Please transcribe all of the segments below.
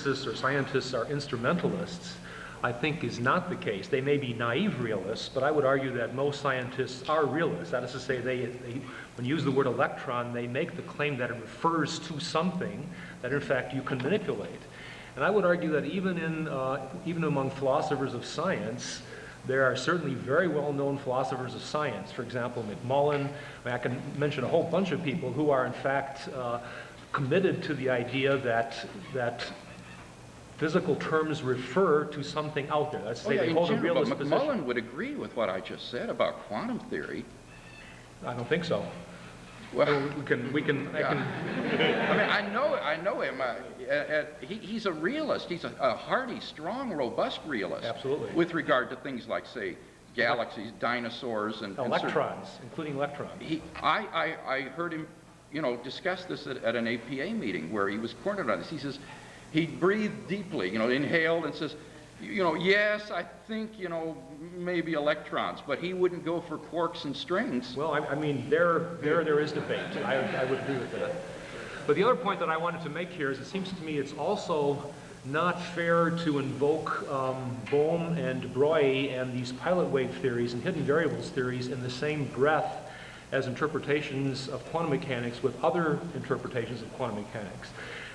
physicists or scientists are instrumentalists, I think is not the case. They may be naive realists, but I would argue that most scientists are realists. That is to say, when you use the word electron, they make the claim that it refers to something that in fact you can manipulate. And I would argue that even among philosophers of science, there are certainly very well-known philosophers of science. For example, McMullen. I can mention a whole bunch of people who are in fact committed to the idea that physical terms refer to something out there. Let's say they hold a realist position. McMullen would agree with what I just said about quantum theory. I don't think so. Well, I mean, I know him. He's a realist. He's a hardy, strong, robust realist. Absolutely. With regard to things like, say, galaxies, dinosaurs, and electrons, including electrons. I heard him, discuss this at an APA meeting where he was cornered on this. He says he breathed deeply, inhaled, and says, yes, I think, maybe electrons, but he wouldn't go for quarks and strings. Well, I mean, there is debate. I would agree with that. But the other point that I wanted to make here is it seems to me it's also not fair to invoke Bohm and de Broglie and these pilot wave theories and hidden variables theories in the same breath as interpretations of quantum mechanics with other interpretations of quantum mechanics.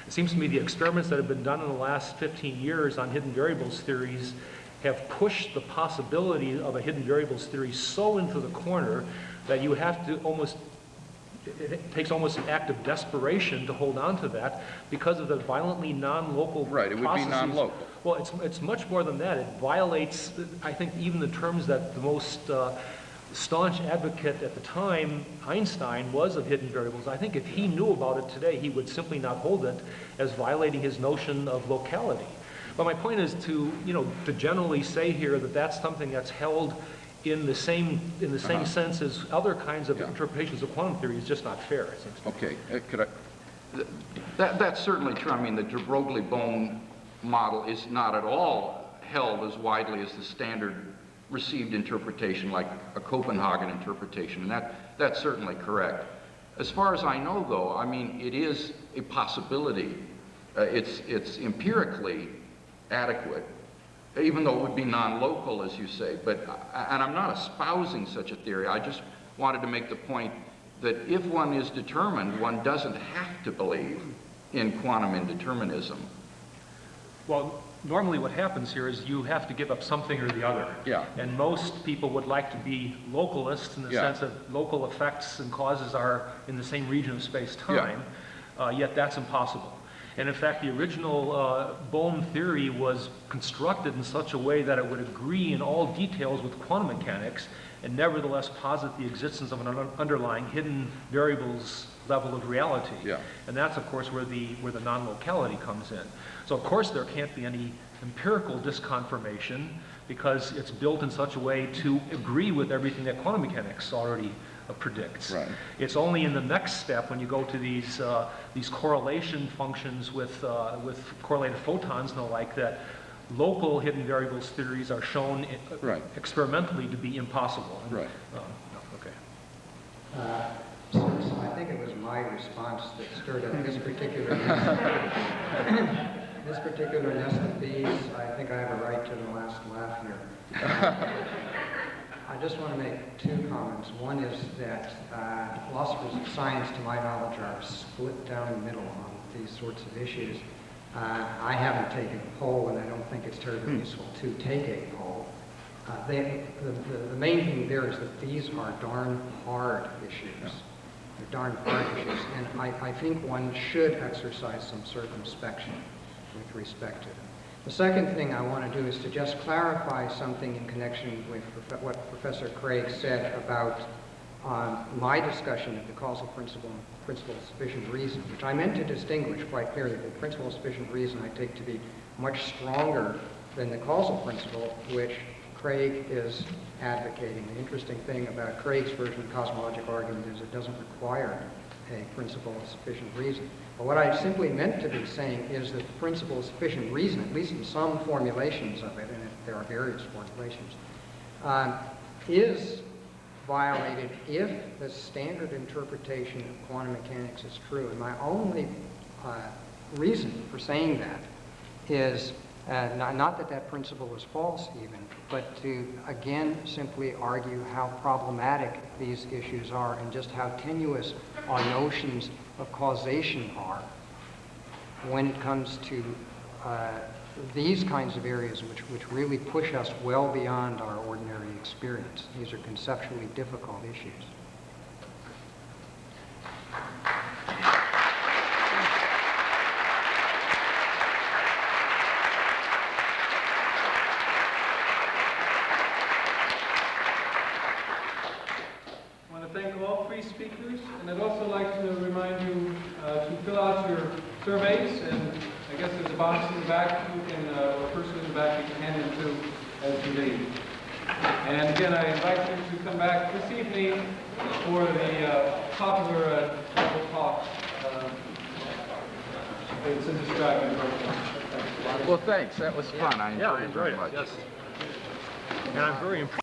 It seems to me the experiments that have been done in the last 15 years on hidden variables theories have pushed the possibility of a hidden variables theory so into the corner that you have to it takes almost an act of desperation to hold on to that because of the violently non-local Right, it would processes. be non-local. Well, it's much more than that. It violates, I think, even the terms that the most staunch advocate at the time, Einstein, was of hidden variables. I think if he knew about it today, he would simply not hold it as violating his notion of locality. But my point is to generally say here that that's something that's held in the same sense as other kinds of interpretations of quantum theory is just not fair, it seems to me. Okay, that's certainly true. I mean, the de Broglie-Bohm model is not at all held as widely as the standard received interpretation, like a Copenhagen interpretation, and that's certainly correct. As far as I know, though, I mean, it is a possibility. It's empirically adequate, even though it would be non-local, as you say. And I'm not espousing such a theory. I just wanted to make the point that if one is determined, one doesn't have to believe in quantum indeterminism. Well, normally what happens here is you have to give up something or the other. Yeah. And most people would like to be localists in the sense that local effects and causes are in the same region of space-time, yet that's impossible. And in fact, the original Bohm theory was constructed in such a way that it would agree in all details with quantum mechanics and nevertheless posit the existence of an underlying hidden variables level of reality. Yeah. And that's, of course, where the non-locality comes in. So, of course, there can't be any empirical disconfirmation because it's built in such a way to agree with everything that quantum mechanics already predicts. Right. It's only in the next step when you go to these correlation functions with correlated photons and the like that local hidden variables theories are shown experimentally to be impossible. Right. So I think it was my response that stirred up this particular nest of bees. I think I have a right to the last laugh here. I just want to make two comments. One is that philosophers of science, to my knowledge, are split down the middle on these sorts of issues. I haven't taken a poll, and I don't think it's terribly useful to take a poll. The main thing there is that these are darn hard issues. They're darn hard issues, and I think one should exercise some circumspection with respect to them. The second thing I want to do is to just clarify something in connection with what Professor Craig said about my discussion of the causal principle and principle of sufficient reason, which I meant to distinguish quite clearly. The principle of sufficient reason I take to be much stronger than the causal principle, which Craig is advocating. The interesting thing about Craig's version of the cosmological argument is it doesn't require a principle of sufficient reason. But what I simply meant to be saying is that the principle of sufficient reason, at least in some formulations of it, and there are various formulations, is violated if the standard interpretation of quantum mechanics is true. And my only reason for saying that is not that that principle is false even, but to again simply argue how problematic these issues are and just how tenuous our notions of causation are when it comes to these kinds of areas which really push us well beyond our ordinary experience. These are conceptually difficult issues. I want to thank all three speakers, and I'd also like to remind you to fill out your surveys, and I guess there's a box in the back you can, or a person in the back you can hand them to as you leave. And again, I invite you to come back this evening for the popular double talk. It's in describing Well, thanks. That was fun. I Yeah, I enjoyed it enjoyed very it, much. yes. And I'm very impressed.